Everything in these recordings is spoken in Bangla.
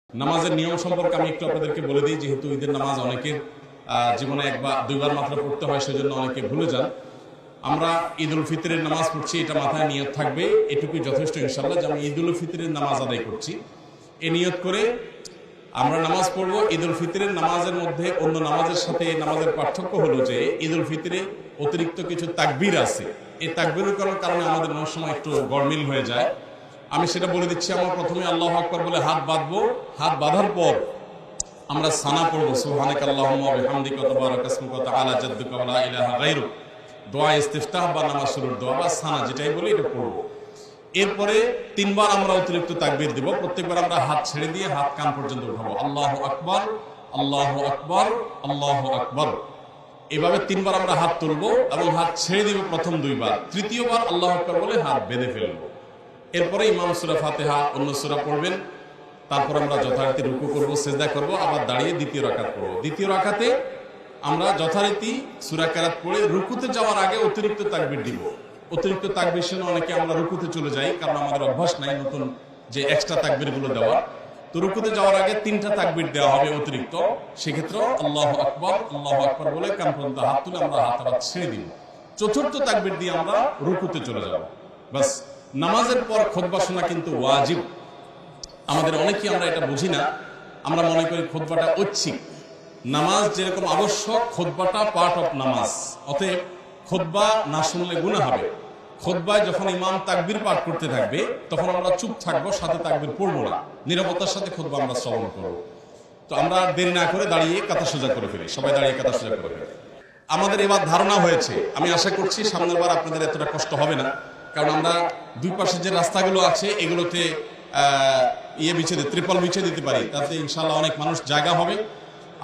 নামাজের নিয়ম সম্পর্কে আমি একটু আপনাদেরকে বলে দিই, যেহেতু ঈদের নামাজ অনেকের জীবনে একবার দুইবার মাত্র পড়তে হয়, সেজন্য অনেকে ভুলে যান। আমরা ঈদ উল ফিতরের নামাজ পড়ছি, এটা মাথায় নিয়ত থাকবে, এটুকুই যথেষ্ট ইনশাল্লাহ, যে আমি ঈদ উল ফিতরের নামাজ আদায় করছি। এ নিয়ত করে আমরা নামাজ পড়বো। ঈদ উল ফিতরের নামাজের মধ্যে অন্য নামাজের সাথে নামাজের পার্থক্য হলো যে ঈদ উল ফিতরে অতিরিক্ত কিছু তাকবীর আছে। এই তাকবীরের কারণে আমাদের অনেক সময় একটু গরমিল হয়ে যায়। আমি সেটা বলে দিচ্ছি। আমরা প্রথমে আল্লাহু আকবার বলে হাত বাঁধবো। হাত বাঁধার পর আমরা সানা পড়বো, সুবহানাকা আল্লাহুম্মা ওয়া বিহামদিকা ওয়া তাবারাকা ইসমুকা ওয়া তাআলা জাদ্দুকা ওয়া লা ইলাহা গায়রুক। দোয়া ইস্তিফতাহ বা নামাজ শুরুর দোয়া বা সানা যেটাই বলি এটা পড়বো। এরপরে তিনবার আমরা অতিরিক্ত তাকবীর দিব। প্রত্যেকবার আমরা হাত ছেড়ে দিয়ে হাত কান পর্যন্ত উঠাবো, আল্লাহু আকবার, আল্লাহু আকবার, আল্লাহু আকবার। এভাবে তিনবার আমরা হাত তুলবো এবং হাত ছেড়ে দিব প্রথম দুইবার। তৃতীয়বার আল্লাহু আকবার বলে হাত বেঁধে ফেলবো। এরপরে ইমাম সূরা ফাতিহা অন্য সূরা পড়বেন। তারপর আমরা যথারীতি রুকু করব, সিজদা করব, আবার দাঁড়িয়ে দ্বিতীয় রাকাত পড়ব। দ্বিতীয় রাকাতে আমরা যথারীতি সূরা কেরাত পড়ে রুকুতে যাওয়ার আগে অতিরিক্ত তাকবীর দিব। অতিরিক্ত তাকবীর শুনে অনেকে আমরা রুকুতে চলে যাই, কারণ আমাদের অভ্যাস নাই নতুন যে এক্সট্রা তাকবীর গুলো দেওয়া। তো রুকুতে যাওয়ার আগে তিনটা তাকবীর দেওয়া হবে অতিরিক্ত। সেক্ষেত্রে আল্লাহু আকবার, আল্লাহু আকবার বলে কান পর্যন্ত হাত তুলে আমরা হাত ছেড়ে দিব। চতুর্থ তাকবীর দিয়ে আমরা রুকুতে চলে যাব। বাস। নামাজের পর খুতবা শোনা কিন্তু ওয়াজিব। আমাদের অনেকেই আমরা এটা বুঝি না, আমরা মনে করি খুতবাটা ঐচ্ছিক। নামাজ যেরকম আবশ্যক, খুতবাটা পার্ট অফ নামাজ। অতএব খুতবা না শুনলে গুনাহ হবে। খুতবায় যখন ইমাম তাকবীর পাঠ করতে থাকবে তখন আমরা চুপ থাকবো, সাথে তাকবীর পড়বো না, নীরবতার সাথে খুতবা আমরা শ্রবণ করবো। তো আমরা দেরি না করে দাঁড়িয়ে কাতা সোজা করে ফেলি, সবাই দাঁড়িয়ে কাতা সোজা করে ফেলি। আমাদের এবার ধারণা হয়েছে, আমি আশা করছি সামনের বার আপনাদের এতটা কষ্ট হবে না, কারণ আমরা দুই পাশে যে রাস্তাগুলো আছে এগুলোতে ত্রিপল বিছিয়ে দিতে পারি। তাতে ইনশাল্লাহ অনেক মানুষ জায়গা হবে।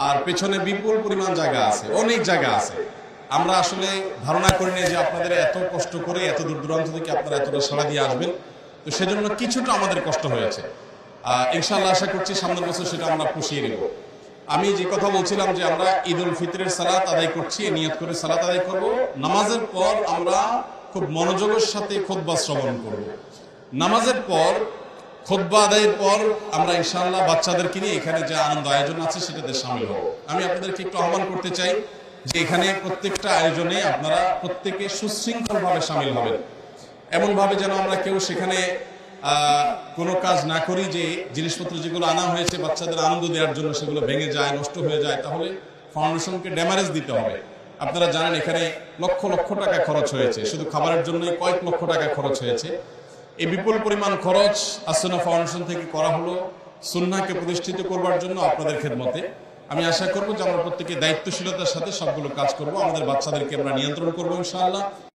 আর পেছনে বিপুল পরিমাণ জায়গা আছে, অনেক জায়গা আছে। আমরা আসলে ধারণা করি না যে আপনাদের এত কষ্ট করে এত দূর দূরান্ত থেকে আপনারা এতটা সাড়া দিয়ে আসবেন। তো সেজন্য কিছুটা আমাদের কষ্ট হয়েছে। ইনশাল্লাহ আশা করছি সামনের বছর সেটা আমরা পুষিয়ে নেব। আমি যে কথা বলছিলাম যে আমরা ঈদ উল ফিতরের সালাত আদায় করছি, নিয়ত করে সালাত আদায় করব। নামাজের পর আমরা খুব মনোযোগের সাথে খুতবা শ্রবণ করব। নামাজের পর খুতবা আদায়ের পর আমরা ইনশাআল্লাহ বাচ্চাদেরকে নিয়ে এখানে যে আনন্দ আয়োজন আছে সেটাতে শামিল হব। আমি আপনাদেরকে একটু আহ্বান করতে চাই যে এখানে প্রত্যেকটা আয়োজনে আপনারা প্রত্যেকে সুশৃঙ্খলভাবে শামিল হবেন। এমনভাবে যেন আমরা কেউ সেখানে কোনো কাজ না করি যে জিনিসপত্র যেগুলো আনা হয়েছে বাচ্চাদের আনন্দ দেওয়ার জন্য সেগুলো ভেঙে যায়, নষ্ট হয়ে যায়, তাহলে ফাউন্ডেশনকে ড্যামারেজ দিতে হবে। আপনারা জানেন এখানে লক্ষ লক্ষ টাকা খরচ হয়েছে, শুধু খাবারের জন্যই কয়েক লক্ষ টাকা খরচ হয়েছে। এই বিপুল পরিমাণ খরচ আসুন্নাহ ফাউন্ডেশন থেকে করা হলো সুন্নাহকে প্রতিষ্ঠিত করবার জন্য আপনাদের খেদমতে। আমি আশা করবো যে আমরা প্রত্যেকে দায়িত্বশীলতার সাথে সবগুলো কাজ করব। আমাদের বাচ্চাদেরকে আমরা নিয়ন্ত্রণ করবো ইনশাআল্লাহ।